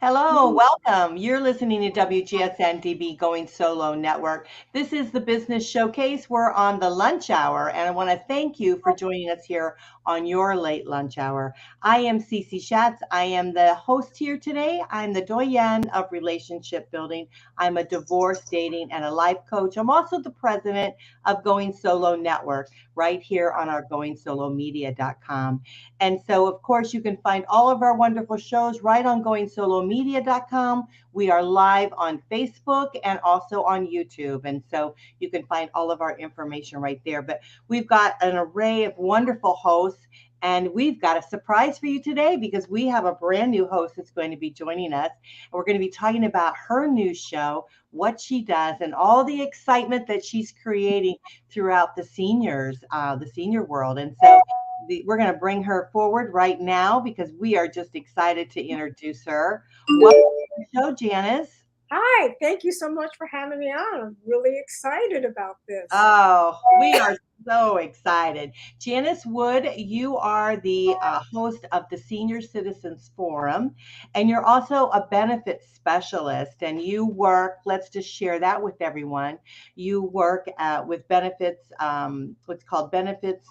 Hello, welcome. You're listening to WGSN-DB Going Solo Network. This is the Business Showcase. We're on the lunch hour, and I want to thank you for joining us here on your late lunch hour. I am Cece Shatz. I am the host here today. I'm the Doyenne of relationship building. I'm a divorce, dating, and a life coach. I'm also the president of Going Solo Network right here on our goingsolomedia.com. And so, of course, you can find all of our wonderful shows right on goingsolomedia.com. We are live on Facebook and also on YouTube. And so you can find all of our information right there. But we've got an array of wonderful hosts. And we've got a surprise for you today because we have a brand new host that's going to be joining us. And we're going to be talking about her new show, what she does, and all the excitement that she's creating throughout the senior world. And so we're going to bring her forward right now because we are just excited to introduce her. Welcome to the show, Janice. Hi, thank you so much for having me on. I'm really excited about this. Oh, we are so excited. Janice Wood, you are the host of the Senior Citizens Forum, and you're also a benefits specialist. And you work, let's just share that with everyone. You work with benefits, what's called benefits.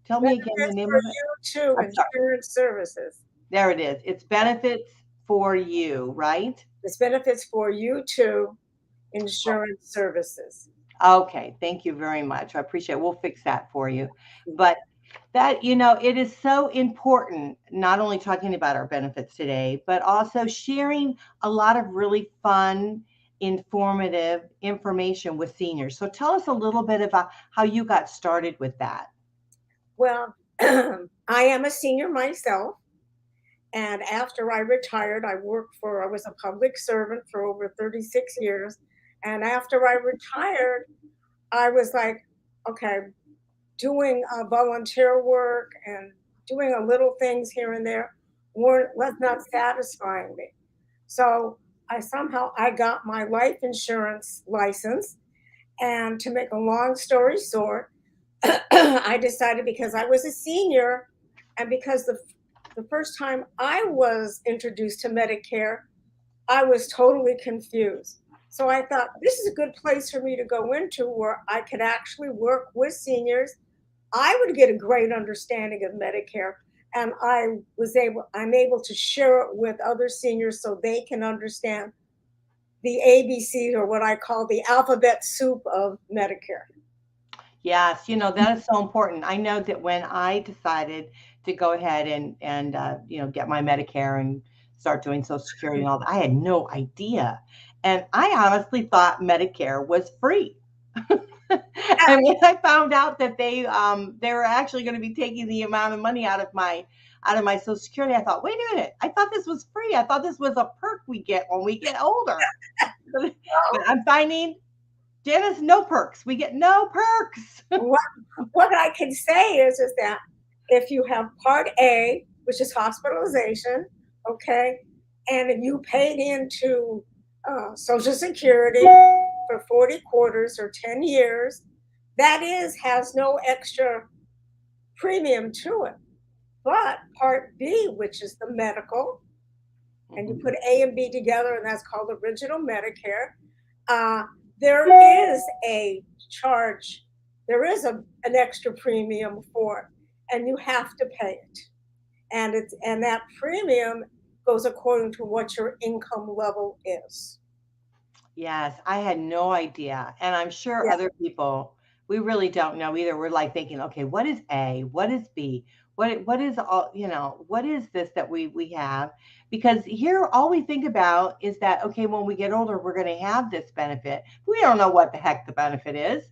Tell me again the Benefits name for of it. you too, I'm sorry. insurance services. There it is. It's benefits for you, right? It's benefits for you too, insurance services. Okay, thank you very much. I appreciate it. We'll fix that for you. But that, it is so important, not only talking about our benefits today, but also sharing a lot of really fun, informative information with seniors. So tell us a little bit about how you got started with that. Well, I am a senior myself. And after I retired, I was a public servant for over 36 years. And after I retired, I was like, okay, doing volunteer work and doing a little things here and there was not satisfying me. So I got my life insurance license. And to make a long story short, I decided because I was a senior and because the first time I was introduced to Medicare, I was totally confused. So I thought this is a good place for me to go into where I could actually work with seniors. I would get a great understanding of Medicare and I'm able to share it with other seniors so they can understand the ABCs or what I call the alphabet soup of Medicare. Yes, that is so important. I know that when I decided to go ahead and get my Medicare and start doing Social Security and all that, I had no idea. And I honestly thought Medicare was free. And when I found out that they were actually going to be taking the amount of money out of my Social Security, I thought, wait a minute, I thought this was free. I thought this was a perk we get when we get older. But I'm finding, Janice, no perks. We get no perks. what I can say is that if you have Part A, which is hospitalization, okay, and if you paid into Social Security for 40 quarters or 10 years, has no extra premium to it. But Part B, which is the medical, and you put A and B together, and that's called Original Medicare. There is a charge, an extra premium for it, and you have to pay it. And that premium goes according to what your income level is. Yes, I had no idea. And I'm sure Yeah. other people, we really don't know either. We're like thinking, okay, what is A? What is B? What is what is this that we have? Because here all we think about is that, okay, when we get older, we're going to have this benefit. We don't know what the heck the benefit is.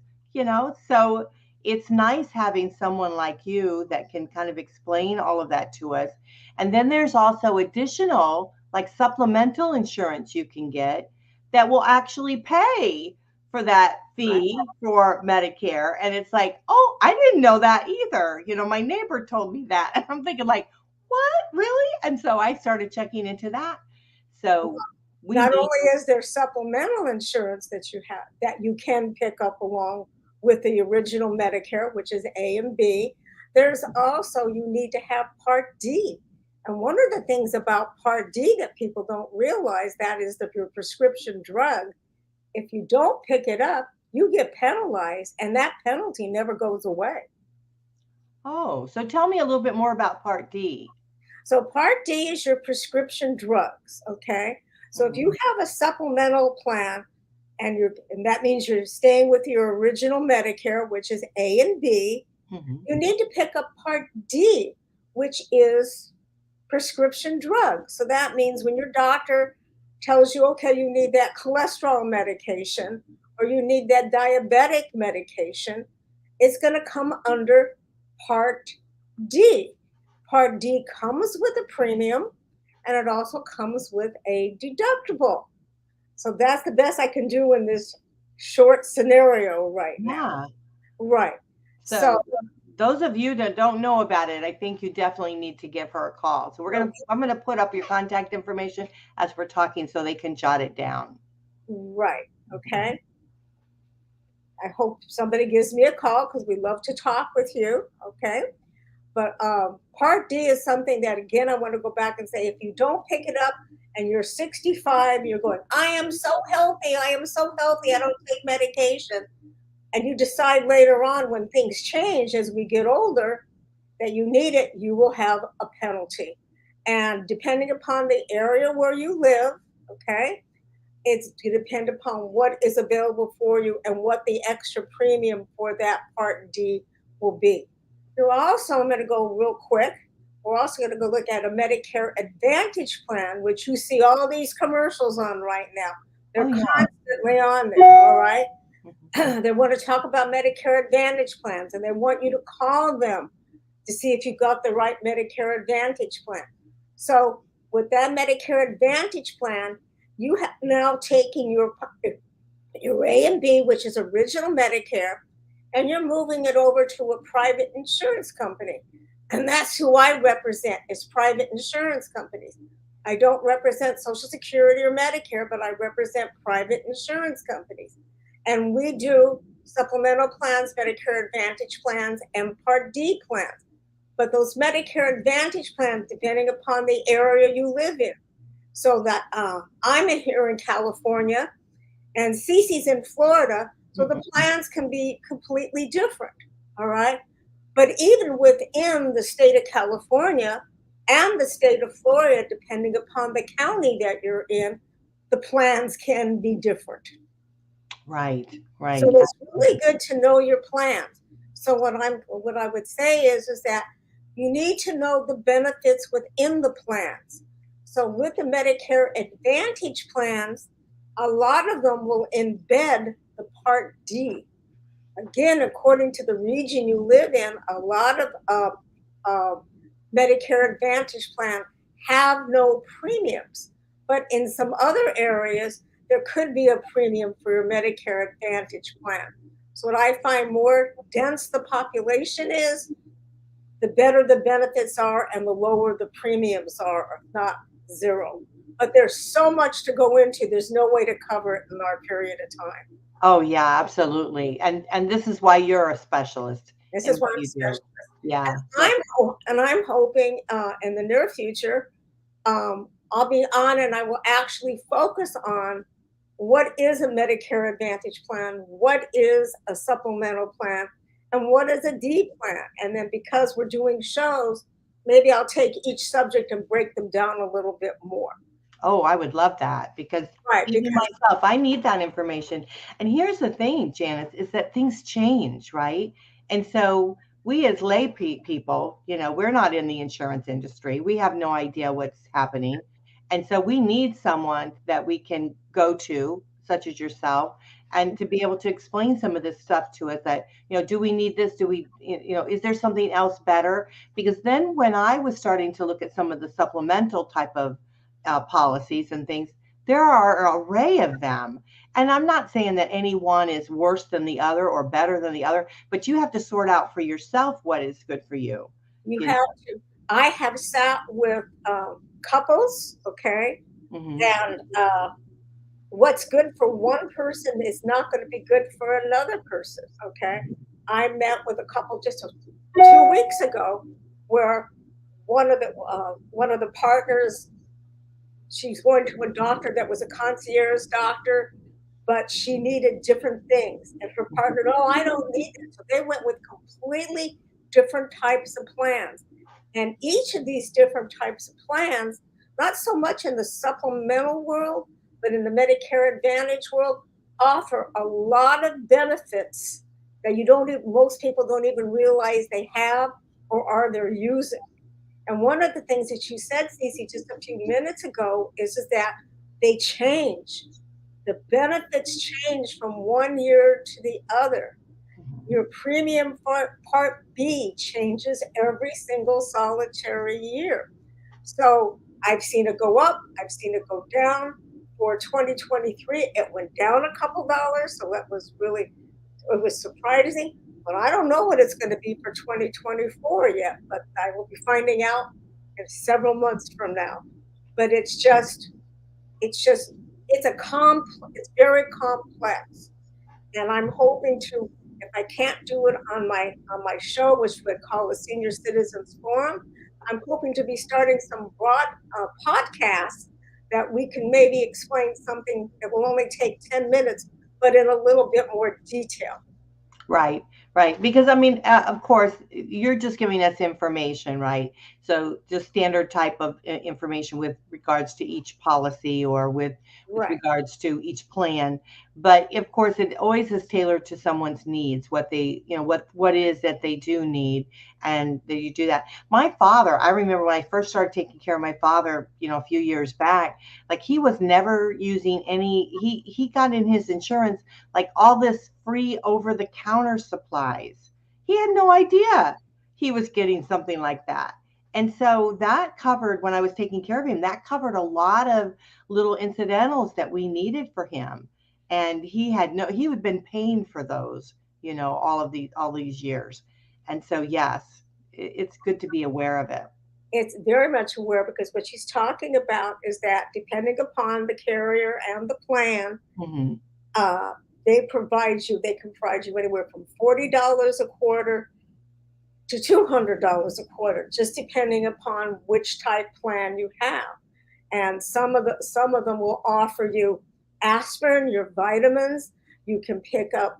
So it's nice having someone like you that can kind of explain all of that to us. And then there's also additional like supplemental insurance you can get that will actually pay for that fee for Medicare. And it's like, oh, I didn't know that either. My neighbor told me that. And I'm thinking like, what, really? And so I started checking into that. So we Not need. only is there supplemental insurance that you can pick up along with the original Medicare, which is A and B, there's also you need to have Part D. And one of the things about Part D that people don't realize that is that your prescription drug, if you don't pick it up, you get penalized, and that penalty never goes away. Oh, so tell me a little bit more about Part D. So Part D is your prescription drugs, okay? So if Mhm, you have a supplemental plan and that means you're staying with your original Medicare, which is A and B, mhm. you need to pick up Part D, which is prescription drugs. So that means when your doctor tells you, okay, you need that cholesterol medication or you need that diabetic medication, it's going to come under Part D. Part D comes with a premium and it also comes with a deductible. So that's the best I can do in this short scenario right now. Yeah. Right. So, So those of you that don't know about it, I think you definitely need to give her a call. So I'm gonna put up your contact information as we're talking so they can jot it down. right. Okay. I hope somebody gives me a call because we love to talk with you. Okay. But Part D is something that, again, I want to go back and say if you don't pick it up and you're 65, you're going, I am so healthy. I am so healthy. I don't take medication. And you decide later on when things change as we get older that you need it, you will have a penalty. And depending upon the area where you live, okay, it's to depend upon what is available for you and what the extra premium for that Part D will be. You're also, I'm going to go real quick. We're also going to go look at a Medicare Advantage plan, which you see all these commercials on right now. Oh They're yeah. constantly on there, all right? Mhm. They want to talk about Medicare Advantage plans and they want you to call them to see if you got the right Medicare Advantage plan. So, with that Medicare Advantage plan, you have now taken your A and B, which is original Medicare, and you're moving it over to a private insurance company. And that's who I represent is private insurance companies. I don't represent Social Security or Medicare, but I represent private insurance companies. And we do supplemental plans, Medicare Advantage plans, and Part D plans. But those Medicare Advantage plans, depending upon the area you live in. So that I'm in here in California, and Cece's in Florida, so the Mhm. plans can be completely different. All right. But even within the state of California and the state of Florida, depending upon the county that you're in, the plans can be different. Right, So right. it's really good to know your plans. So what I would say is that you need to know the benefits within the plans. So with the Medicare Advantage plans, a lot of them will embed the Part D. Again, according to the region you live in, a lot of uh, Medicare Advantage plans have no premiums. But in some other areas, there could be a premium for your Medicare Advantage plan. So, what I find more dense the population is, the better the benefits are and the lower the premiums are, if not zero. But there's so much to go into, there's no way to cover it in our period of time. Oh yeah, absolutely. And this is why you're a specialist This in is what why I'm you do. special. Yeah. Yeah. I'm hoping in the near future, I'll be on and I will actually focus on what is a Medicare Advantage plan, what is a supplemental plan, and what is a D plan. And then because we're doing shows, maybe I'll take each subject and break them down a little bit more. Oh, I would love that because Right, even because myself, I need that information. And here's the thing, Janice, is that things change, right? And so we as people, we're not in the insurance industry. We have no idea what's happening. And so we need someone that we can go to, such as yourself, and to be able to explain some of this stuff to us that, do we need this? Do we, is there something else better? Because then when I was starting to look at some of the supplemental type of policies and things, there are an array of them. And I'm not saying that any one is worse than the other or better than the other, but you have to sort out for yourself what is good for you. you You have to. I have sat with couples, okay, know? and what's good for one person is not going to be good for another person. Okay. I met with a couple just 2 weeks ago where one of the partners, she's going to a doctor that was a concierge doctor, but she needed different things. And her partner, oh, I don't need it. So they went with completely different types of plans. And each of these different types of plans, not so much in the supplemental world, but in the Medicare Advantage world, offer a lot of benefits that most people don't even realize they have or are they're using. And one of the things that you said, Cece, just a few minutes ago is that they change. The benefits change from one year to the other. Your premium for Part B changes every single solitary year. So I've seen it go up, I've seen it go down. For 2023, it went down a couple dollars, so that was really, it was surprising. But I don't know what it's going to be for 2024 yet, but I will be finding out in several months from now. But it's just, it's very complex, and I'm hoping to, if I can't do it on my show, which we call the Senior Citizens Forum, I'm hoping to be starting some broad podcasts that we can maybe explain something that will only take 10 minutes, but in a little bit more detail. Right, right. Because I mean, of course, you're just giving us information, right? So just standard type of information with regards to each policy or with Right. regards to each plan. But of course, it always is tailored to someone's needs, what they, what is that they do need, and that you do that. My father, I remember when I first started taking care of my father, a few years back, like he was never using any. He got in his insurance like all this free over the counter supplies. He had no idea he was getting something like that. And so that covered, when I was taking care of him, that covered a lot of little incidentals that we needed for him. And he had been paying for those, all these years. And so, yes, it's good to be aware of it. It's very much aware because what she's talking about is that depending upon the carrier and the plan, Hmm. uh, they can provide you anywhere from $40 a quarter to $200 a quarter, just depending upon which type plan you have. And some of them will offer you aspirin, your vitamins. You can pick up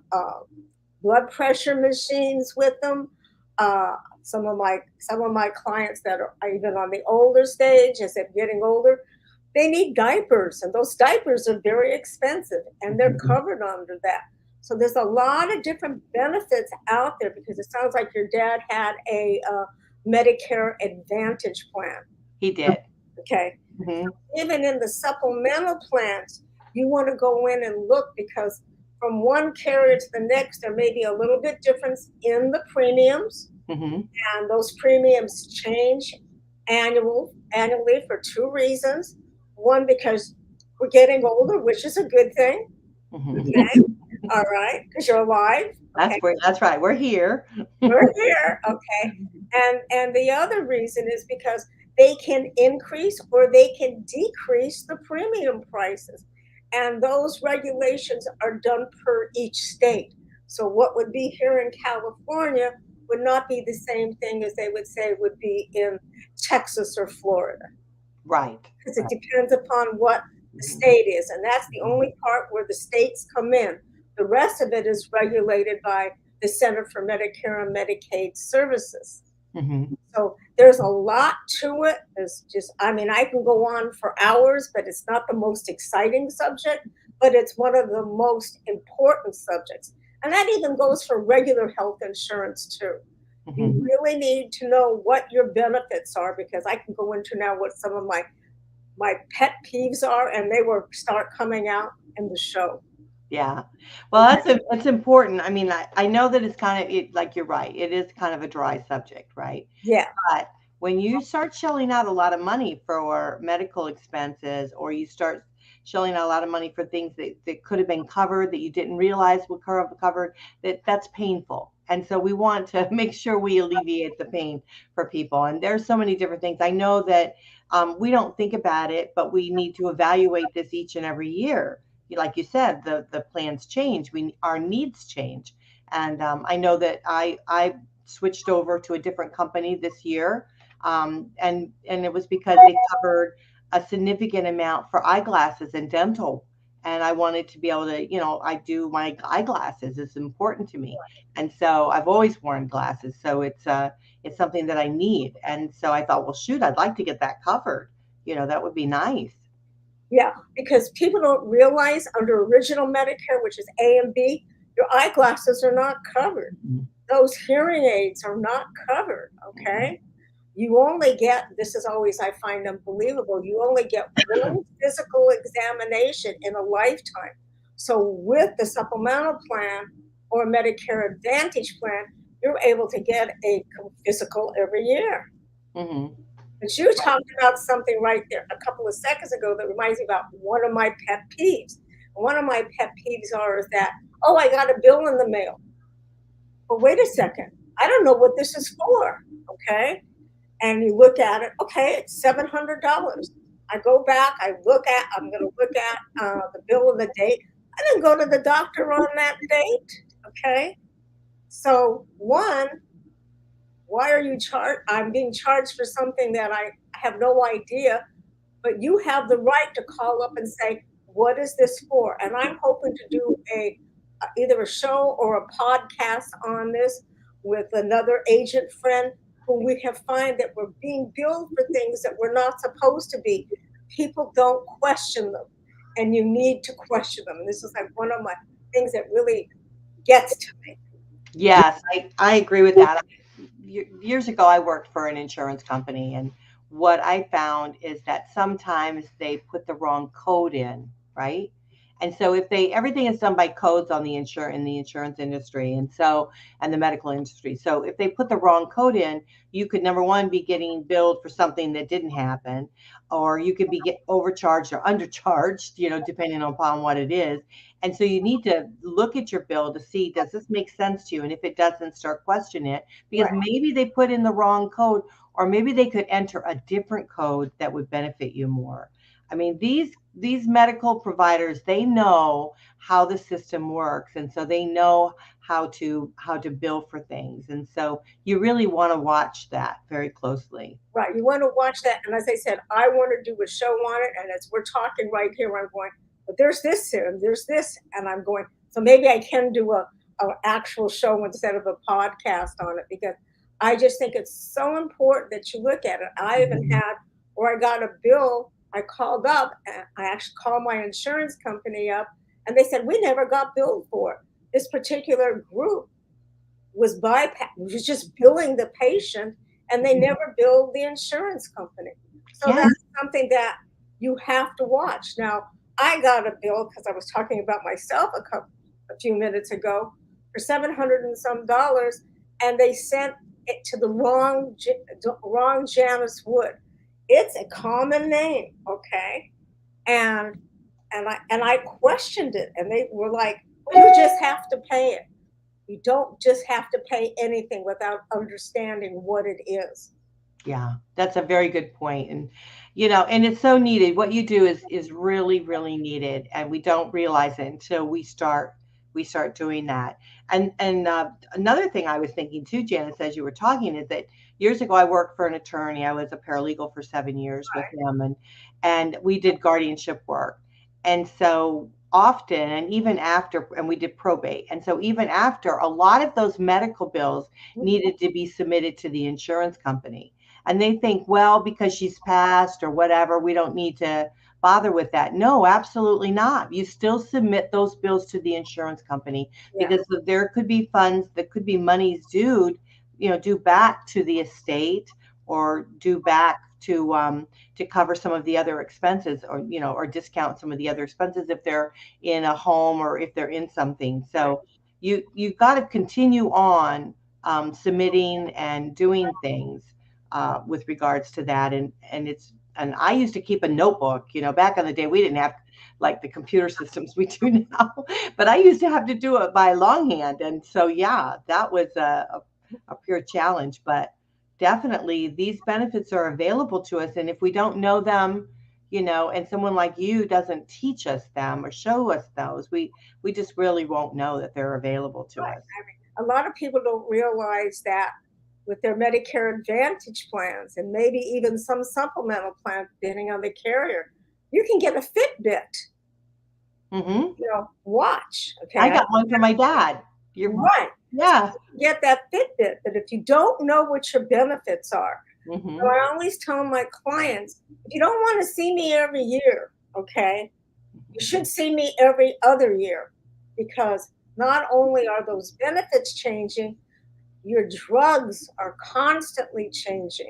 blood pressure machines with them. Uh, some of my clients that are even on the older stage, as they're getting older, they need diapers, and those diapers are very expensive, and they're covered under that. So there's a lot of different benefits out there because it sounds like your dad had a Medicare Advantage plan. He did. Okay, Hmm. even in the supplemental plans, you want to go in and look because from one carrier to the next, there may be a little bit difference in the premiums, Hmm. and those premiums change annually for two reasons. One, because we're getting older, which is a good thing. Hmm. Okay, all right, because you're alive. Okay, That's right. We're here. we're here. Okay, and the other reason is because they can increase or they can decrease the premium prices, and those regulations are done per each state. So what would be here in California would not be the same thing as they would say would be in Texas or Florida, Right. because it depends upon what the state is, and that's the only part where the states come in. The rest of it is regulated by the Center for Medicare and Medicaid Services. Hmm. So there's a lot to it. It's just, I mean, I can go on for hours, but it's not the most exciting subject, but it's one of the most important subjects. And that even goes for regular health insurance too. You Hmm. really need to know what your benefits are because I can go into now what some of my pet peeves are, and they will start coming out in the show. Yeah. Well, that's important. I mean, I know that it's kind of like you're right. It is kind of a dry subject, right? Yeah, But when you start shelling out a lot of money for medical expenses, or you start shelling out a lot of money for things that could have been covered that you didn't realize were covered, that's painful. And so we want to make sure we alleviate the pain for people. And there's so many different things. I know that we don't think about it, but we need to evaluate this each and every year. Like you said, the plans change. Our needs change. And I know that I switched over to a different company this year And it was because they covered a significant amount for eyeglasses and dental. And I wanted to be able to, I do my eyeglasses. It's important to me, and so I've always worn glasses. So it's something that I need. And so I thought, well, shoot, I'd like to get that covered. That would be nice. Yeah, because people don't realize under original Medicare, which is A and B, your eyeglasses are not covered. Mhm. Those hearing aids are not covered. Okay. You only get, this is always, I find unbelievable, you only get one physical examination in a lifetime. So with the supplemental plan or Medicare Advantage plan, you're able to get a physical every year. Hmm. But you talked about something right there a couple of seconds ago that reminds me about one of my pet peeves. One of my pet peeves is that, oh, I got a bill in the mail. But wait a second, I don't know what this is for. Okay. And you look at it, okay, it's $700. I go back, I'm going to look at the bill of the date. I didn't go to the doctor on that date. Okay. So, one, why are you charged? I'm being charged for something that I have no idea, but you have the right to call up and say, what is this for? And I'm hoping to do either a show or a podcast on this with another agent friend who we have find that we're being billed for things that we're not supposed to be. People don't question them, and you need to question them. This is like one of my things that really gets to me. Yes, I agree with that. Years ago, I worked for an insurance company, and what I found is that sometimes they put the wrong code in, right? And so if everything is done by codes on the in the insurance industry, and the medical industry. So if they put the wrong code in, you could, number one, be getting billed for something that didn't happen, or you could be get overcharged or undercharged, depending upon what it is. And so you need to look at your bill to see, does this make sense to you? And if it doesn't, start questioning it, because Right, maybe they put in the wrong code, or maybe they could enter a different code that would benefit you more. I mean, these medical providers, they know how the system works, and so they know how to bill for things. And so you really want to watch that very closely. right. You want to watch that. And as I said, I want to do a show on it. And as we're talking right here, I'm going, but there's this here and there's this. And I'm going, so maybe I can do a actual show instead of a podcast on it because I just think it's so important that you look at it. I even Mhm. had where I got a bill. I called up and I actually called my insurance company up and they said, we never got billed for it. This particular group was just billing the patient and they never billed the insurance company. So Yes. that's something that you have to watch. Now, I got a bill because I was talking about myself a few minutes ago for 700 and some dollars, and they sent it to the wrong Janice Wood. It's a common name, okay? And and I questioned it, and they were like, well, "You just have to pay it." You don't just have to pay anything without understanding what it is. Yeah, that's a very good point. And it's so needed. What you do is really, really needed, and we don't realize it until we start doing that. And another thing I was thinking too, Janice, as you were talking, is that years ago I worked for an attorney. I was a paralegal for 7 years with him, and we did guardianship work. And so often, and even after, and we did probate. And so even after, a lot of those medical bills needed to be submitted to the insurance company, and they think, well, because she's passed or whatever, we don't need to bother with that. No, absolutely not. You still submit those bills to the insurance company, Yeah, because there could be funds that could be monies due back to the estate, or due back to cover some of the other expenses, or discount some of the other expenses if they're in a home or if they're in something. right. So you've got to continue on submitting and doing things with regards to that. And I used to keep a notebook. Back in the day, we didn't have like the computer systems we do now, but I used to have to do it by longhand. And so, yeah, that was a pure challenge. But definitely, these benefits are available to us, and if we don't know them, and someone like you doesn't teach us them or show us those, we just really won't know that they're available to Right. us. I mean, a lot of people don't realize that with their Medicare Advantage plans and maybe even some supplemental plans, depending on the carrier. You can get a Fitbit, Mm-hmm. watch. I Okay, got one for my dad. You're right. yeah. Get that Fitbit, but if you don't know what your benefits are, so Mm-hmm. I always tell my clients, if you don't want to see me every year, okay, you should see me every other year, because not only are those benefits changing, your drugs are constantly changing.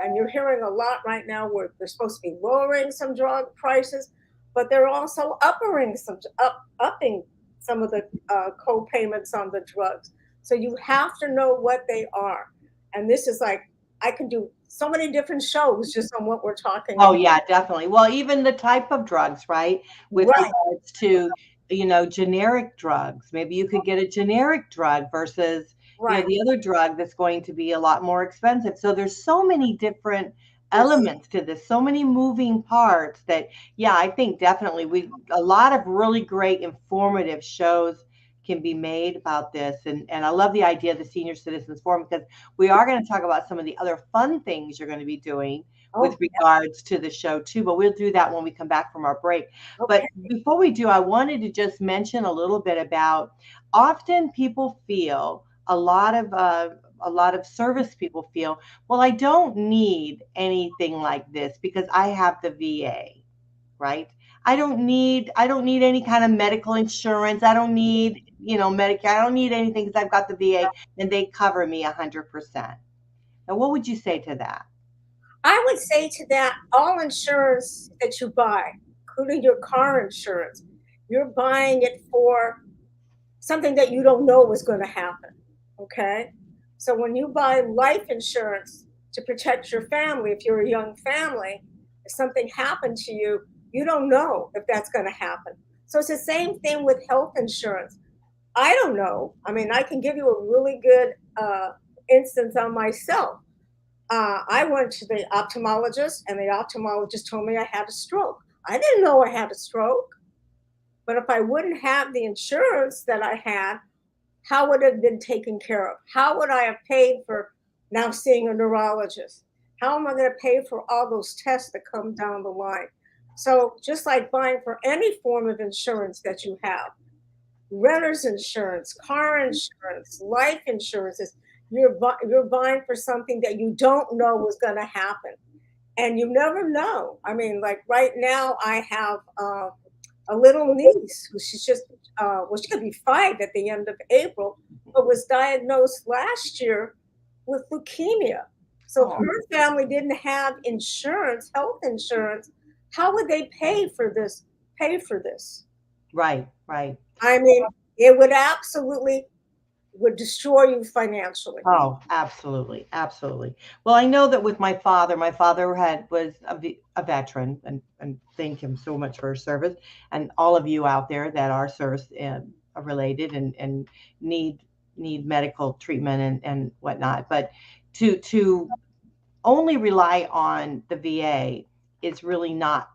And you're hearing a lot right now where they're supposed to be lowering some drug prices, but they're also upping some of the co-payments on the drugs. So you have to know what they are. And this is like, I can do so many different shows just on what we're talking Oh about. yeah, definitely. Well, even the type of drugs, right? With Right, regards to, generic drugs. Maybe you could get a generic drug versus, right. the other drug that's going to be a lot more expensive. So there's so many different There's elements to this, so many moving parts that, yeah, I think definitely a lot of really great informative shows can be made about this. And I love the idea of the Senior Citizens Forum, because we are going to talk about some of the other fun things you're going to be doing with oh, regards to the show too, but we'll do that when we come back from our break. But okay. before we do, I wanted to just mention a little bit about, often people feel, a lot of service people feel, well, I don't need anything like this because I have the VA, right? I don't need any kind of medical insurance. I don't need, Medicare. I don't need anything because I've got the VA and they cover me 100%. Now, what would you say to that? I would say to that, all insurance that you buy, including your car insurance, you're buying it for something that you don't know is going to happen. Okay. So when you buy life insurance to protect your family, if you're a young family, if something happened to you, you don't know if that's going to happen. So it's the same thing with health insurance. I don't know. I mean, I can give you a really good instance on myself. I went to the ophthalmologist, and the ophthalmologist told me I had a stroke. I didn't know I had a stroke, but if I wouldn't have the insurance that I had, how would it have been taken care of? How would I have paid for now seeing a neurologist? How am I going to pay for all those tests that come down the line? So, just like buying for any form of insurance that you have, renter's insurance, car insurance, life insurances, you're buying for something that you don't know is going to happen, and you never know. I mean, like right now, I have a little niece who she's just well, she's going to be 5 at the end of April, but was diagnosed last year with leukemia. So Oh, her family didn't have insurance, health insurance. How would they pay for this? Pay for this? right, right. I mean, it would absolutely would destroy you financially. Oh, absolutely, absolutely. Well, I know that with my father was a veteran, and thank him so much for his service, and all of you out there that are service related and need need medical treatment and whatnot. But to only rely on the VA is really not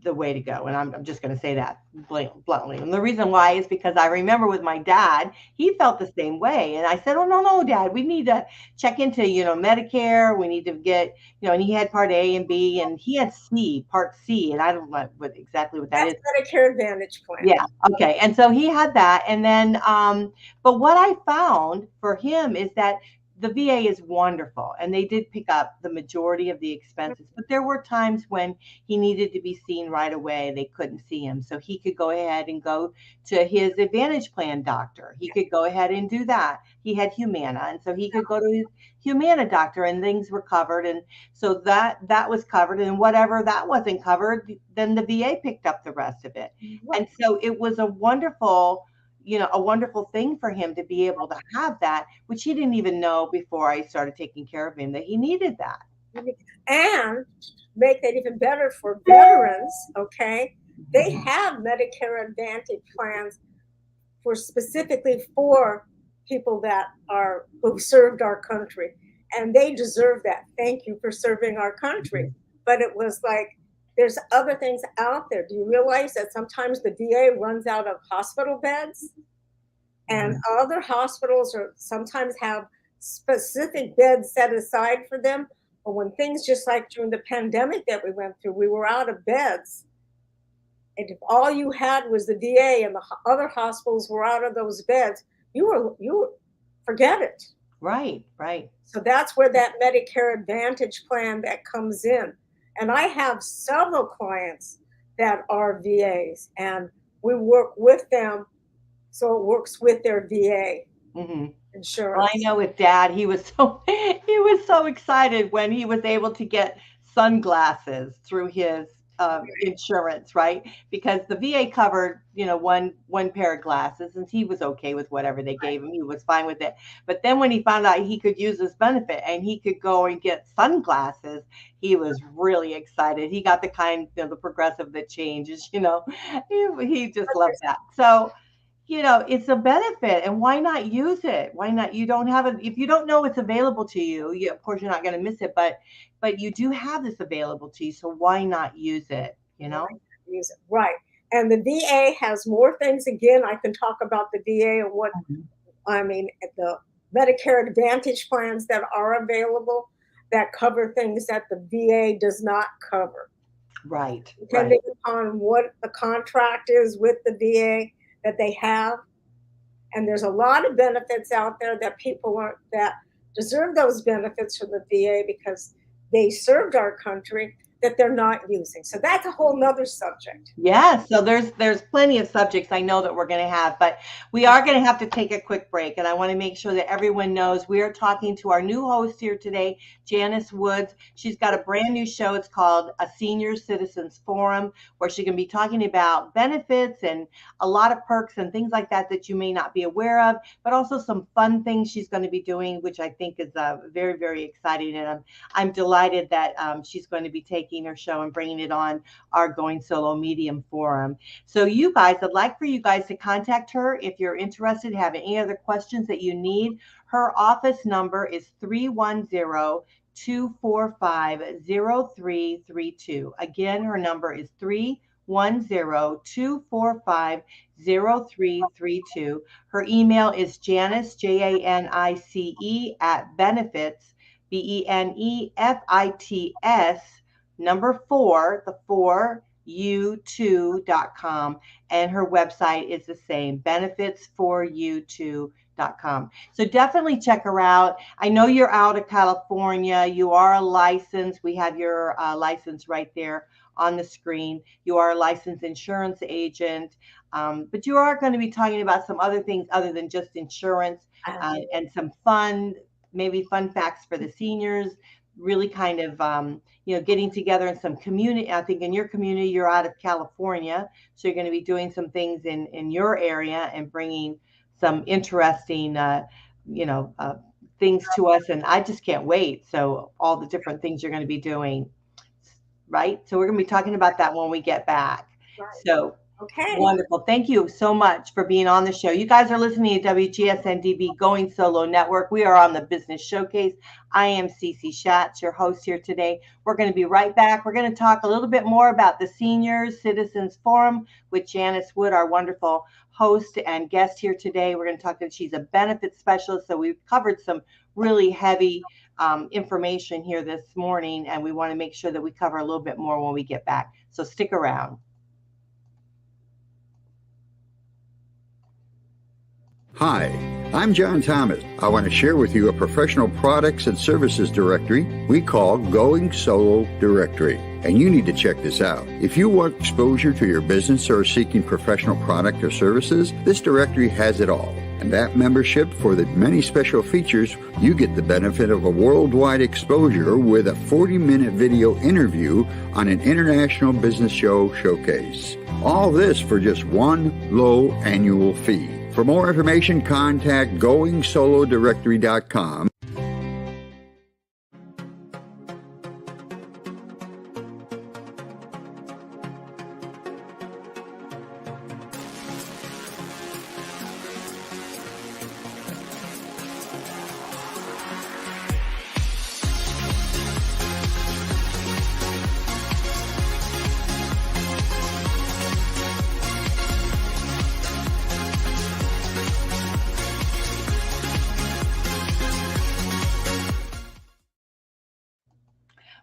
the way to go. And I'm just going to say that bluntly. And the reason why is because I remember with my dad, he felt the same way. And I said, oh, no, no, Dad, we need to check into, Medicare. We need to get, and he had part A and B, and he had part C. And I don't know exactly what that That's is. Medicare Advantage plan. Yeah. Okay. And so he had that. And then, but what I found for him is that the VA is wonderful and they did pick up the majority of the expenses, but there were times when he needed to be seen right away. They couldn't see him. So he could go ahead and go to his Advantage Plan doctor. He could go ahead and do that. He had Humana. And so he could go to his Humana doctor and things were covered. And so that was covered. And whatever that wasn't covered, then the VA picked up the rest of it. And so it was a wonderful thing for him to be able to have that, which he didn't even know before I started taking care of him that he needed that. And make that even better for veterans, okay? They have Medicare Advantage plans for specifically for people that are who've served our country. And they deserve that. Thank you for serving our country. But it was like there's other things out there. Do you realize that sometimes the VA runs out of hospital beds? And other hospitals sometimes have specific beds set aside for them. But when things just like during the pandemic that we went through, we were out of beds. And if all you had was the VA and the other hospitals were out of those beds, you forget it. Right, right. So that's where that Medicare Advantage plan that comes in. And I have several clients that are VAs, and we work with them so it works with their VA insurance. Well, I know with Dad, he was so excited when he was able to get sunglasses through his insurance, right? Because the VA covered, one pair of glasses, and he was okay with whatever they gave him. He was fine with it. But then when he found out he could use this benefit and he could go and get sunglasses, he was really excited. He got the kind, the progressive that changes, he just loved that. So, it's a benefit, and why not use it? Why not? You don't have it. If you don't know it's available to you, of course you're not going to miss it, but you do have this available to you. So why not use it? Use it. Right. And the VA has more things. Again, I can talk about the VA and what, the Medicare Advantage plans that are available that cover things that the VA does not cover. Right. Depending upon what the contract is with the VA that they have. And there's a lot of benefits out there that that deserve those benefits from the VA because they served our country that they're not using. So that's a whole nother subject. Yeah, so there's plenty of subjects I know that we're going to have, but we are going to have to take a quick break. And I want to make sure that everyone knows we are talking to our new host here today, Janice Woods. She's got a brand new show. It's called A Senior Citizens Forum, where she can be talking about benefits and a lot of perks and things like that you may not be aware of, but also some fun things she's going to be doing, which I think is very, very exciting. And I'm delighted that she's going to be taking her show and bringing it on our Going Solo Medium Forum. So you guys, I'd like for you guys to contact her if you're interested, have any other questions that you need. Her office number is 310-245-0332. Again, her number is 310-245-0332. Her email is Janice, Janice, @benefits, BENEFITS, number 4, the 4, u2.com. And her website is the same, benefits4u2.com. So definitely check her out. I know you're out of California. You are a licensed. We have your license right there on the screen. You are a licensed insurance agent, but you are going to be talking about some other things other than just insurance and some maybe fun facts for the seniors, really kind of, getting together in some community. I think in your community, you're out of California, so you're going to be doing some things in your area and bringing some interesting, things to us. And I just can't wait. So all the different things you're going to be doing, right? So we're going to be talking about that when we get back. Right. So okay. Wonderful. Thank you so much for being on the show. You guys are listening to WGSN-DB Going Solo Network. We are on the Business Showcase. I am Cece Shatz, your host here today. We're going to be right back. We're going to talk a little bit more about the Senior Citizens Forum with Janice Wood, our wonderful host and guest here today. We're going to talk to she's a benefits specialist. So we've covered some really heavy information here this morning, and we want to make sure that we cover a little bit more when we get back. So stick around. Hi, I'm John Thomas. I want to share with you a professional products and services directory we call Going Solo Directory, and you need to check this out. If you want exposure to your business or are seeking professional product or services, this directory has it all. And that membership, for the many special features, you get the benefit of a worldwide exposure with a 40-minute video interview on an international business showcase. All this for just one low annual fee. For more information, contact GoingSoloDirectory.com.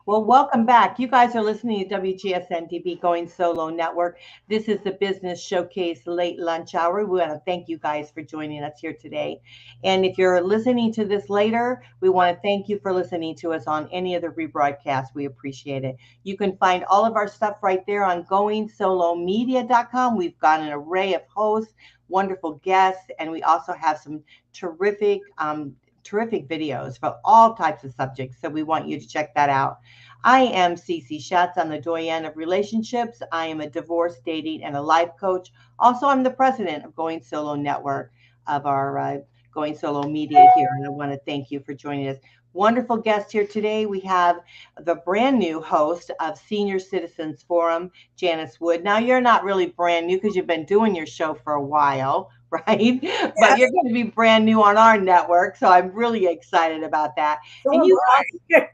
Well, welcome back. You guys are listening to WGSN-DB Going Solo Network. This is the Business Showcase Late Lunch Hour. We want to thank you guys for joining us here today. And if you're listening to this later, we want to thank you for listening to us on any of the rebroadcasts. We appreciate it. You can find all of our stuff right there on goingsolomedia.com. We've got an array of hosts, wonderful guests, and we also have some terrific videos for all types of subjects. So we want you to check that out. I am Cece Shatz. I'm the Doyenne of relationships. I am a divorce, dating, and a life coach. Also, I'm the president of Going Solo Network of our Going Solo Media here. And I want to thank you for joining us. Wonderful guest here today. We have the brand new host of Senior Citizens Forum, Janice Wood. Now, you're not really brand new because you've been doing your show for a while, right? Yes. But you're going to be brand new on our network. So I'm really excited about that. So And am you I. yes,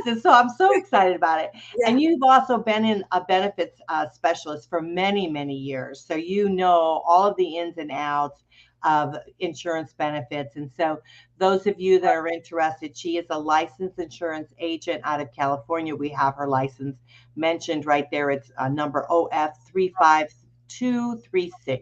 and so I'm so excited about it. Yeah. And you've also been in a benefits specialist for many, many years. So you know all of the ins and outs of insurance benefits. And so those of you that are interested, she is a licensed insurance agent out of California. We have her license mentioned right there. It's number OF35236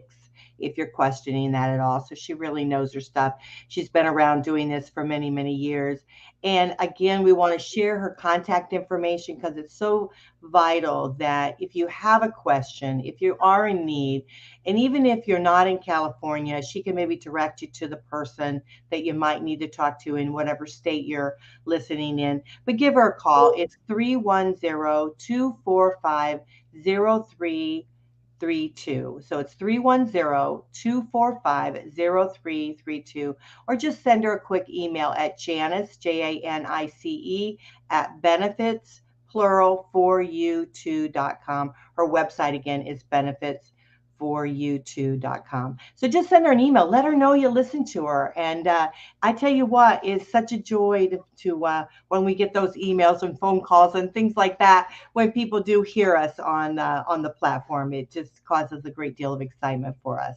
if you're questioning that at all. So she really knows her stuff. She's been around doing this for many, many years. And again, we want to share her contact information because it's so vital that if you have a question, if you are in need, and even if you're not in California, she can maybe direct you to the person that you might need to talk to in whatever state you're listening in. But give her a call. It's 310-245-0332. So it's 310-245-0332. Or just send her a quick email at Janice, Janice, at benefits, plural, for you2.com. Her website again is benefits4you2.com. So just send her an email. Let her know you listen to her. And I tell you what, it's such a joy to when we get those emails and phone calls and things like that, when people do hear us on the platform. It just causes a great deal of excitement for us.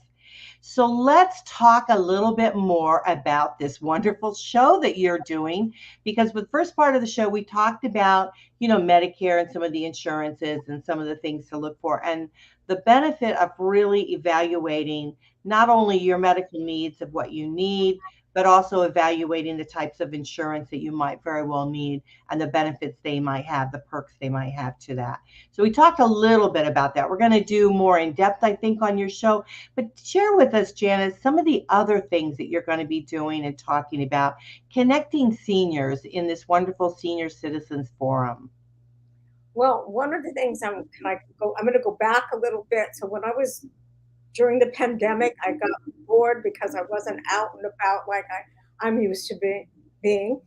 So let's talk a little bit more about this wonderful show that you're doing, because with the first part of the show, we talked about, Medicare and some of the insurances and some of the things to look for, and the benefit of really evaluating not only your medical needs of what you need, but also evaluating the types of insurance that you might very well need and the benefits they might have, the perks they might have to that. So we talked a little bit about that. We're going to do more in depth, I think, on your show. But share with us, Janice, some of the other things that you're going to be doing and talking about, connecting seniors in this wonderful Senior Citizens Forum. Well, one of the things I'm going to go back a little bit. So when I was during the pandemic, I got bored because I wasn't out and about like I'm used to being.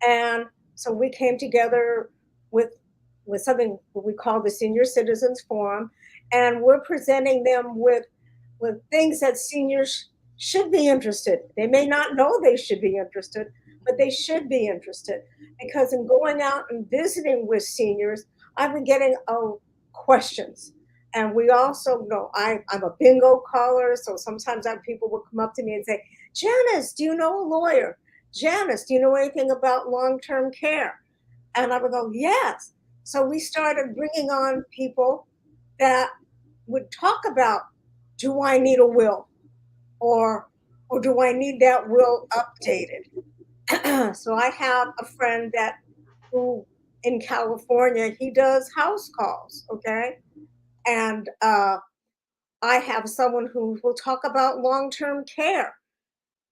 And so we came together with something we call the Senior Citizens Forum, and we're presenting them with things that seniors should be interested. They may not know they should be interested, but they should be interested, because in going out and visiting with seniors, I've been getting questions. And we also know I'm a bingo caller, so sometimes people will come up to me and say, Janice, do you know a lawyer? Janice, do you know anything about long-term care? And I would go, yes. So we started bringing on people that would talk about, do I need a will? Or do I need that will updated? So I have a friend who in California, he does house calls, okay? And I have someone who will talk about long-term care.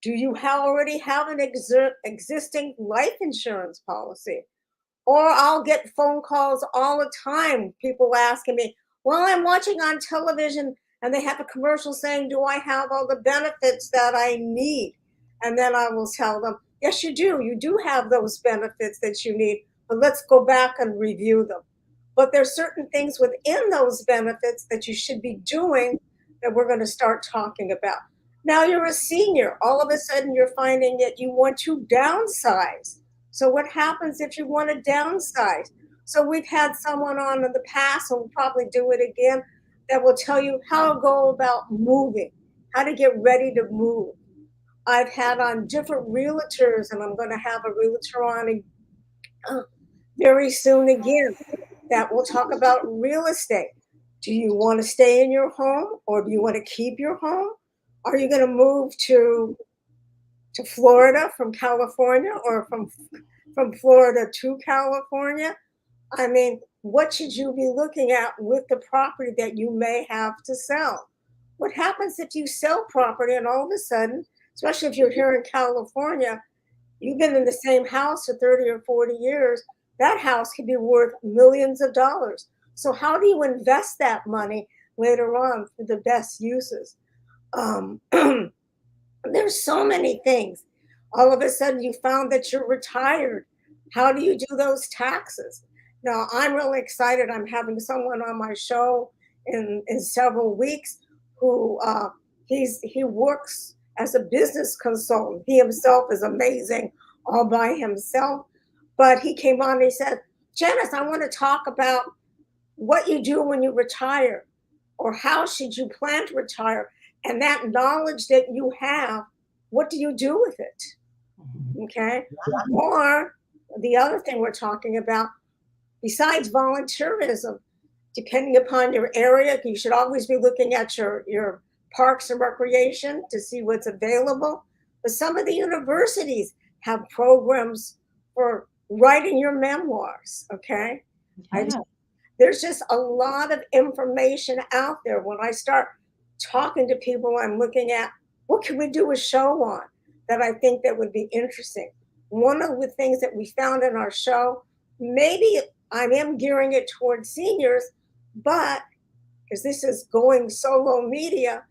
Do you already have an existing life insurance policy? Or I'll get phone calls all the time, people asking me, well, I'm watching on television and they have a commercial saying, do I have all the benefits that I need? And then I will tell them, yes, you do. You do have those benefits that you need, but let's go back and review them. But there's certain things within those benefits that you should be doing that we're going to start talking about. Now you're a senior. All of a sudden you're finding that you want to downsize. So what happens if you want to downsize? So we've had someone on in the past, and we'll probably do it again, that will tell you how to go about moving, how to get ready to move. I've had on different realtors, and I'm going to have a realtor on very soon again that we'll talk about real estate. Do you want to stay in your home, or do you want to keep your home? Are you going to move to Florida from California, or from Florida to California? I mean, what should you be looking at with the property that you may have to sell? What happens if you sell property and all of a sudden, especially if you're here in California, you've been in the same house for 30 or 40 years, that house could be worth millions of dollars. So, how do you invest that money later on for the best uses? Um, there's so many things. All of a sudden, you found that you're retired. How do you do those taxes? Now, I'm really excited. I'm having someone on my show in several weeks who he works as a business consultant. He himself is amazing all by himself. But he came on and he said, Janice, I want to talk about what you do when you retire, or how should you plan to retire, and that knowledge that you have, what do you do with it? Okay. Or the other thing we're talking about, besides volunteerism, depending upon your area, you should always be looking at your parks and recreation to see what's available. But some of the universities have programs for writing your memoirs. Okay. Yeah. There's just a lot of information out there. When I start talking to people, I'm looking at what can we do a show on that I think that would be interesting. One of the things that we found in our show, maybe I am gearing it towards seniors, but because this is going solo media,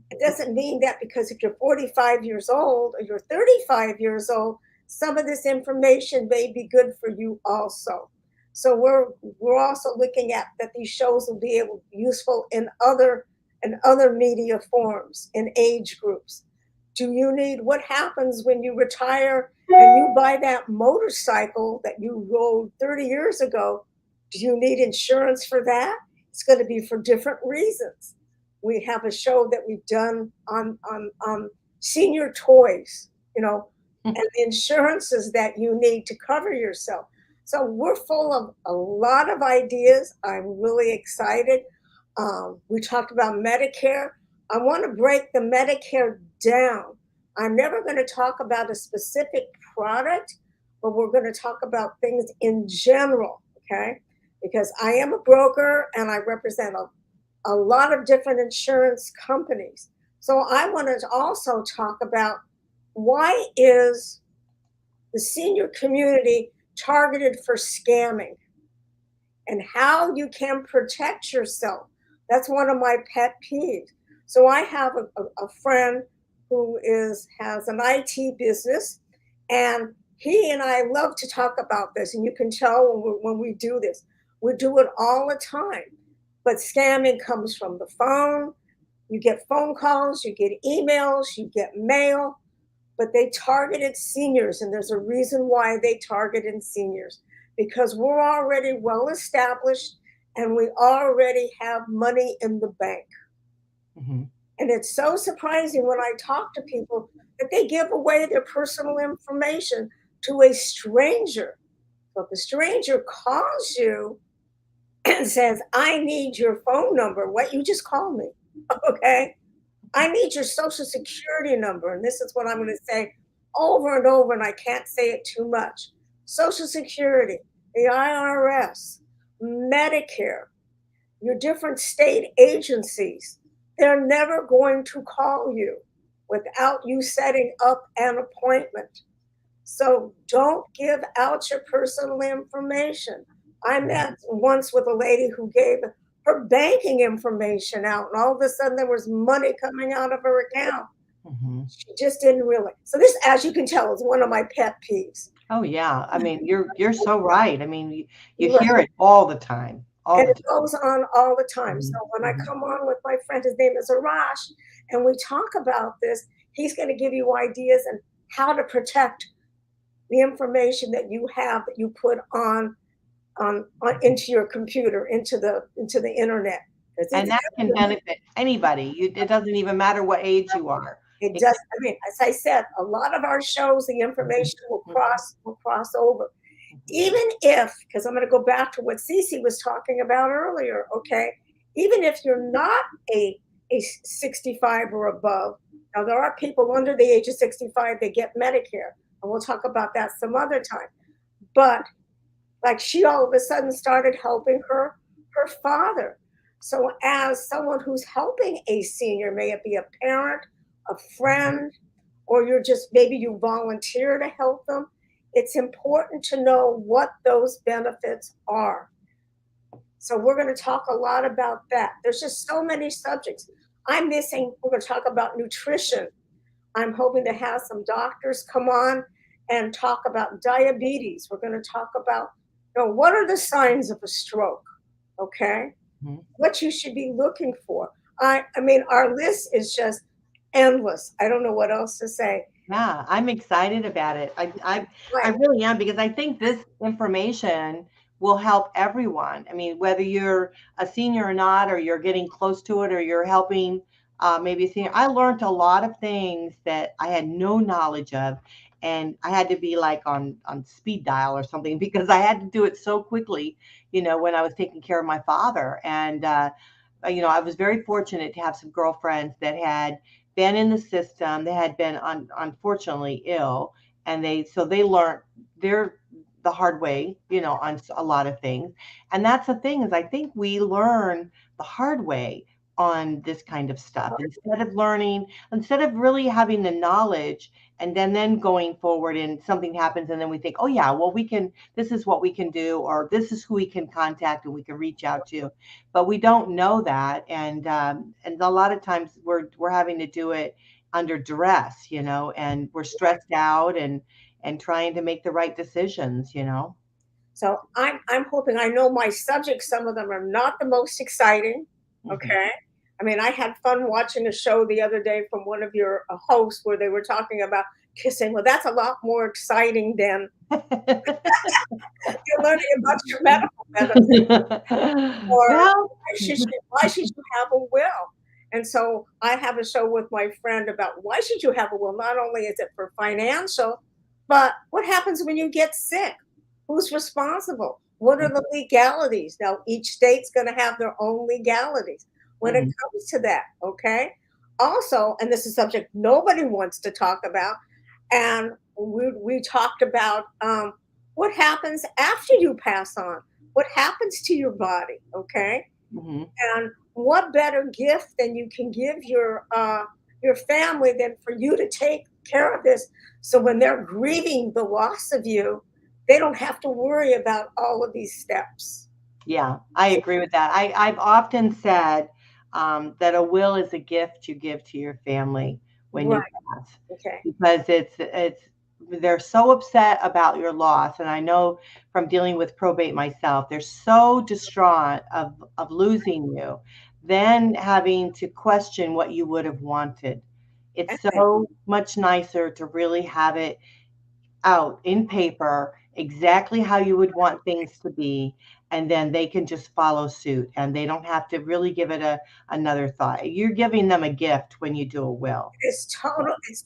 it doesn't mean that because if you're 45 years old or you're 35 years old, some of this information may be good for you also. So we're also looking at that these shows will be able useful in other media forms, in age groups. Do you need, what happens when you retire and you buy that motorcycle that you rode 30 years ago? Do you need insurance for that? It's going to be for different reasons. We have a show that we've done on senior toys, and the insurances that you need to cover yourself. So we're full of a lot of ideas. I'm really excited. We talked about Medicare. I want to break the Medicare down. I'm never going to talk about a specific product, but we're going to talk about things in general, okay? Because I am a broker and I represent a lot of different insurance companies. So I want to also talk about, why is the senior community targeted for scamming, and how you can protect yourself. That's one of my pet peeves. So I have a friend who has an IT business, and he and I love to talk about this, and you can tell when we do this. We do it all the time. But scamming comes from the phone. You get phone calls, you get emails, you get mail, but they targeted seniors, and there's a reason why they targeted seniors, because we're already well established and we already have money in the bank. Mm-hmm. And it's so surprising when I talk to people that they give away their personal information to a stranger. So if the stranger calls you and says, I need your phone number, what, you just call me, okay? I need your social security number. And this is what I'm going to say over and over, and I can't say it too much. Social Security, the IRS, Medicare, your different state agencies, they're never going to call you without you setting up an appointment. So don't give out your personal information. I met once with a lady who gave her banking information out, and all of a sudden there was money coming out of her account. Mm-hmm. She just didn't realize. So this, as you can tell, is one of my pet peeves. Oh yeah, I mean you're so right. I mean you hear it all the time. And it goes on all the time. Mm-hmm. So when I come on with my friend, his name is Arash, and we talk about this, he's going to give you ideas on how to protect the information that you have, that you put on into your computer, into the internet. And that can benefit anybody. It doesn't even matter what age you are. It does. I mean, as I said, a lot of our shows, the information will cross over. even if, because I'm going to go back to what Cece was talking about earlier, okay, even if you're not a 65 or above, now there are people under the age of 65 that get Medicare, and we'll talk about that some other time. But like she all of a sudden started helping her father. So as someone who's helping a senior, may it be a parent, a friend, or you're just maybe you volunteer to help them, it's important to know what those benefits are. So we're going to talk a lot about that. There's just so many subjects. We're going to talk about nutrition. I'm hoping to have some doctors come on and talk about diabetes. We're going to talk about, what are the signs of a stroke? Okay. Mm-hmm. What you should be looking for. I mean, our list is just endless. I don't know what else to say. Yeah, I'm excited about it. I really am, because I think this information will help everyone. I mean, whether you're a senior or not, or you're getting close to it, or you're helping maybe a senior. I learned a lot of things that I had no knowledge of, and I had to be like on speed dial or something, because I had to do it so quickly, when I was taking care of my father. And, I was very fortunate to have some girlfriends that had been in the system. They had been unfortunately ill, and they learned the hard way, on a lot of things. And that's the thing, is I think we learn the hard way on this kind of stuff, instead of really having the knowledge, and then going forward and something happens, and then we think, oh yeah, well, this is what we can do, or this is who we can contact and we can reach out to. But we don't know that, and a lot of times we're having to do it under duress, and we're stressed out and trying to make the right decisions. So I'm hoping, I know my subjects, some of them are not the most exciting. Okay. Mm-hmm. I mean, I had fun watching a show the other day from one of your hosts where they were talking about kissing. Well, that's a lot more exciting than you're learning about your medical benefits. Or why should you have a will? And so I have a show with my friend about why should you have a will? Not only is it for financial, but what happens when you get sick? Who's responsible? What are the legalities? Now, each state's going to have their own legalities when it comes to that, okay? Also, and this is a subject nobody wants to talk about, and we talked about what happens after you pass on. What happens to your body, okay? Mm-hmm. And what better gift than you can give your family than for you to take care of this, so when they're grieving the loss of you, they don't have to worry about all of these steps. Yeah, I agree with that. I've often said that a will is a gift you give to your family when you pass. Okay. Because they're so upset about your loss. And I know from dealing with probate myself, they're so distraught of losing you, then having to question what you would have wanted. It's so much nicer to really have it out in paper exactly how you would want things to be, and then they can just follow suit, and they don't have to really give it another thought. You're giving them a gift when you do a will. It's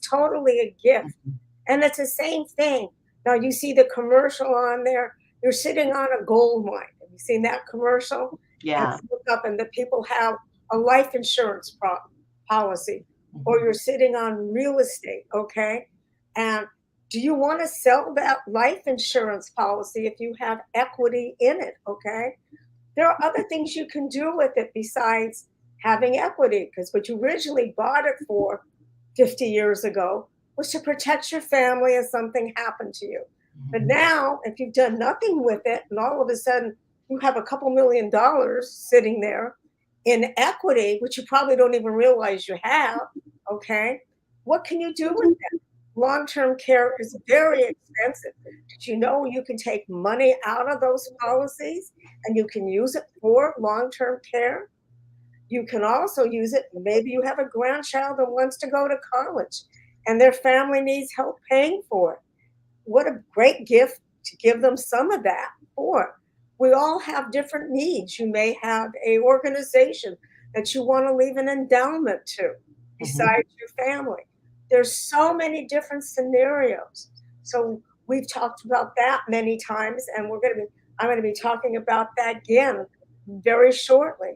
totally a gift. Mm-hmm. And it's the same thing. Now you see the commercial on there, you're sitting on a gold mine. Have you seen that commercial? Yeah. And look up and the people have a life insurance policy, mm-hmm. or you're sitting on real estate, okay? And do you want to sell that life insurance policy if you have equity in it, okay? There are other things you can do with it besides having equity, because what you originally bought it for 50 years ago was to protect your family if something happened to you. Mm-hmm. But now, if you've done nothing with it, and all of a sudden you have a couple $1 million sitting there in equity, which you probably don't even realize you have, okay? What can you do with that? Long-term care is very expensive. Did you know you can take money out of those policies and you can use it for long-term care? You can also use it, maybe you have a grandchild that wants to go to college and their family needs help paying for it. What a great gift to give them some of that for. We all have different needs. You may have an organization that you want to leave an endowment to besides your family. There's so many different scenarios. So we've talked about that many times, and I'm going to be talking about that again very shortly.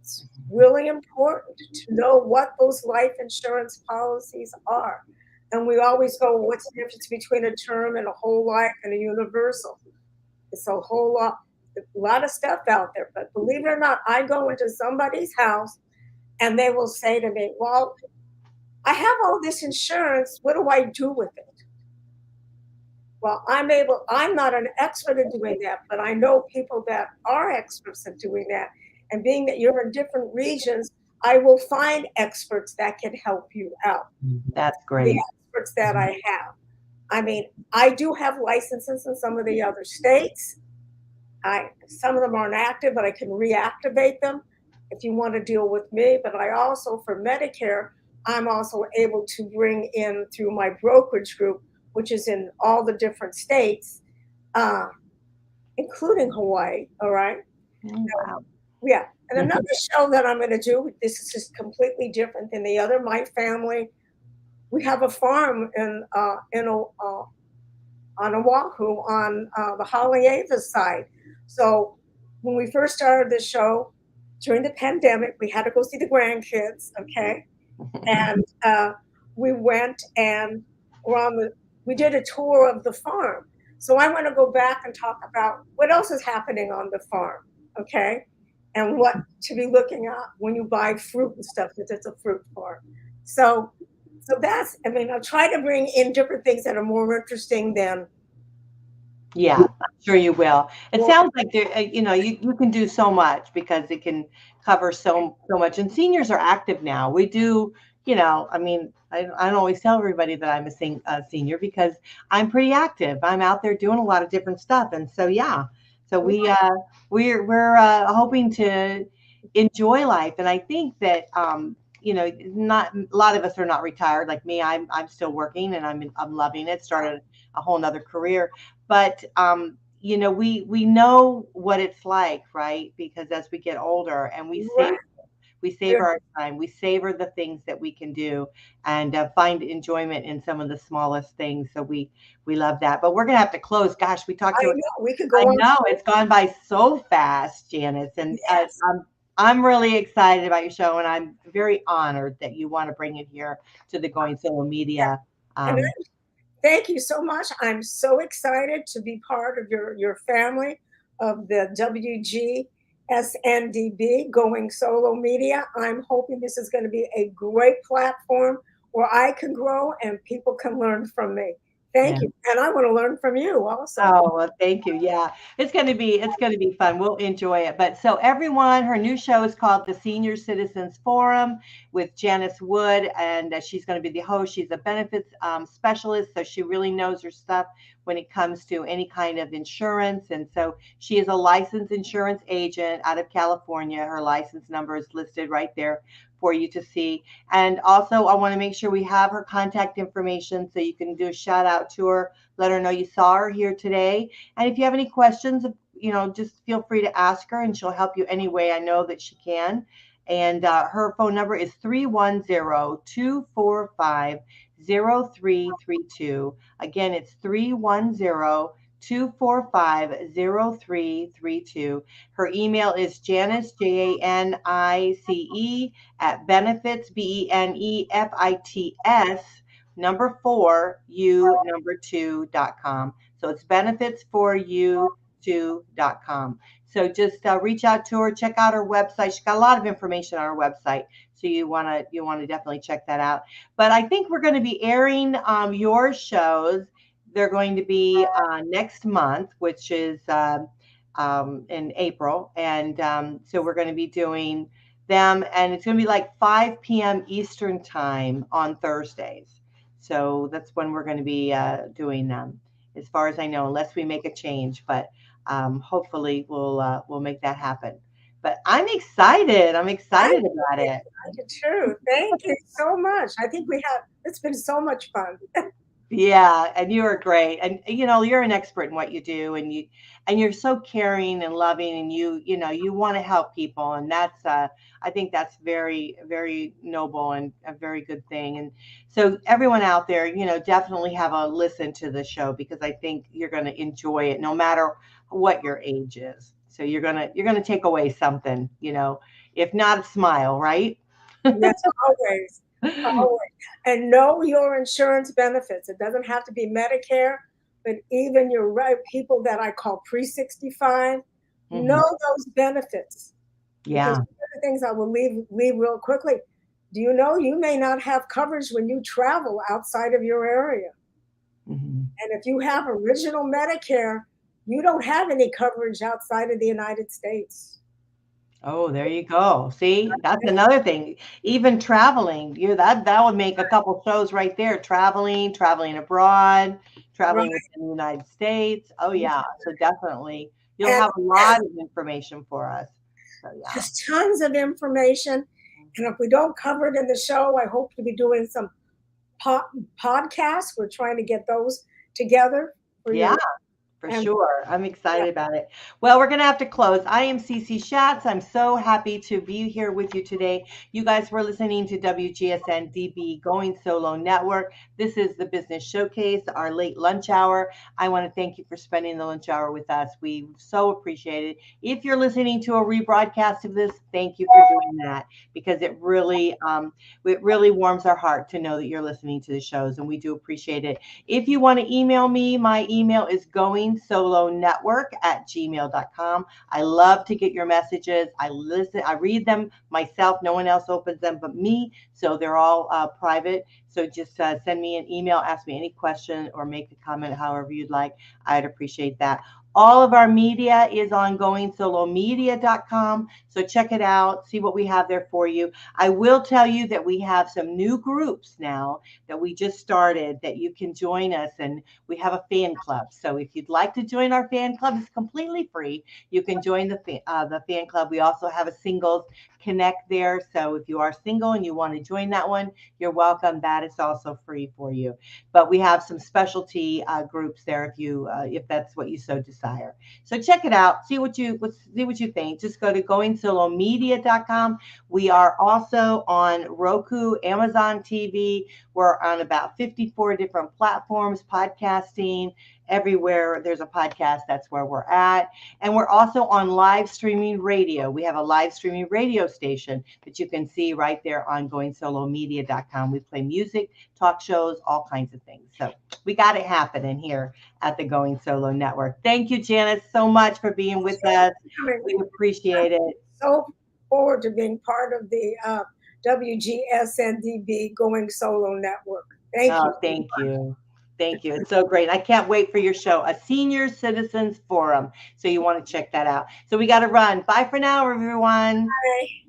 It's really important to know what those life insurance policies are. And we always go, what's the difference between a term and a whole life and a universal? It's a lot of stuff out there. But believe it or not, I go into somebody's house and they will say to me, well, I have all this insurance. What do I do with it? Well, I'm not an expert in doing that, but I know people that are experts in doing that. And being that you're in different regions, I will find experts that can help you out. That's The great. experts that I have. I mean, I do have licenses in some of the other states. Some of them aren't active, but I can reactivate them if you want to deal with me. But I also, for Medicare, I'm also able to bring in through my brokerage group, which is in all the different states, uh, including Hawaii. All right. Wow. Yeah. And another show that I'm going to do, this is just completely different than the other. My family, we have a farm on Oahu on the Haleiwa side. So when we first started the show during the pandemic, we had to go see the grandkids, okay? And we went and we did a tour of the farm. So I want to go back and talk about what else is happening on the farm, okay? And what to be looking at when you buy fruit and stuff, because it's a fruit farm. So I mean, I'll try to bring in different things that are more interesting than. Yeah, I'm sure you will. It Well, sounds like there, you can do so much because it can cover so much. And seniors are active now. We do, I mean, I don't always tell everybody that I'm a senior because I'm pretty active. I'm out there doing a lot of different stuff, and so yeah. So we're hoping to enjoy life, and I think that not a lot of us are not retired like me. I'm still working, and I'm loving it. Started a whole nother career, but we know what it's like, right? Because as we get older and right. we save our time, we savor the things that we can do, and find enjoyment in some of the smallest things. So we love that. But we're gonna have to close. Gosh, we talked I to. know we could go I on. know it's gone by so fast, Janice, and Yes. I'm really excited about your show, and I'm very honored that you want to bring it here to the Going Solo Media. And Um, thank you so much. I'm so excited to be part of your family of the WGSN-DB Going Solo Media. I'm hoping this is going to be a great platform where I can grow and people can learn from me. yeah. Thank you. And I want to learn from you also. Oh, well, thank you. Yeah, it's gonna be fun. We'll enjoy it. But so everyone, her new show is called The Senior Citizens Forum with Janice Wood, and she's going to be the host. She's a benefits specialist, so she really knows her stuff when it comes to any kind of insurance. And so she is a licensed insurance agent out of California. Her license number is listed right there for you to see. And also, I want to make sure we have her contact information so you can do a shout out to her, let her know you saw her here today. And if you have any questions, just feel free to ask her and she'll help you any way I know that she can. And her phone number is 310-245-0332. Again, it's 310-245-0332. Her email is Janice, Janice, at benefits, benefits, number 4, number 2.com. So it's benefits4u2.com. So just reach out to her, check out her website. She's got a lot of information on her website. So you want to definitely check that out. But I think we're going to be airing your shows. They're going to be next month, which is in April. And so we're going to be doing them, and it's going to be like 5 p.m. Eastern time on Thursdays. So that's when we're going to be doing them, as far as I know, unless we make a change. But hopefully we'll make that happen. But I'm excited. I'm excited about it. True. Thank you so much. I think it's been so much fun. Yeah, and you are great. And you're an expert in what you do, and you're so caring and loving, and you want to help people, and that's I think that's very, very noble and a very good thing. And so everyone out there, definitely have a listen to the show, because I think you're going to enjoy it no matter what your age is. So you're going to take away something, if not a smile, right? Yes, always, always. And know your insurance benefits. It doesn't have to be Medicare, but even your people that I call pre-65, know Hmm. those benefits. Because Yeah. one of the things I will leave real quickly, do you know you may not have coverage when you travel outside of your area? Hmm. And if you have original Medicare, you don't have any coverage outside of the United States. Oh, there you go. See, that's another thing. Even traveling, that would make a couple shows right there. Traveling abroad, Right. traveling within the United States. Oh yeah. So definitely you'll And have a lot of information for us. So yeah. just tons of information. And if we don't cover it in the show, I hope to be doing some podcasts. We're trying to get those together for Yeah. your For and sure. I'm yeah, excited about it. Well, we're going to have to close. I am Cece Shatz. I'm so happy to be here with you today. You guys were listening to WGSN-DB Going Solo Network. This is the Business Showcase, our late lunch hour. I want to thank you for spending the lunch hour with us. We so appreciate it. If you're listening to a rebroadcast of this, thank you for doing that, because it really warms our heart to know that you're listening to the shows, and we do appreciate it. If you want to email me, my email is goingsolonetwork@gmail.com. I love to get your messages. I read them myself. No one else opens them but me. So they're all private. So just send me an email, ask me any question, or make a comment however you'd like. I'd appreciate that. All of our media is on goingsolomedia.com. So check it out, see what we have there for you. I will tell you that we have some new groups now that we just started that you can join us, and we have a fan club. So if you'd like to join our fan club, it's completely free. You can join the fan club. We also have a singles connect there. So if you are single and you want to join that one, you're welcome. That is also free for you. But we have some specialty groups there if that's what you so desire. So check it out. See what you think. Just go to goingsolomedia.com. We are also on Roku, Amazon TV. We're on about 54 different platforms, podcasting. Everywhere there's a podcast, that's where we're at. And we're also on live streaming radio. We have a live streaming radio station that you can see right there on goingsolomedia.com. We play music, talk shows, all kinds of things. So we got it happening here at the Going Solo Network. Thank you, Janice, so much for being with us. We appreciate it. so forward to being part of the WGSN-DB Going Solo Network. Thank you. Oh, thank you. Thank you. It's so great. I can't wait for your show, a Senior Citizens Forum. So you want to check that out. So we got to run. Bye for now, everyone. Bye.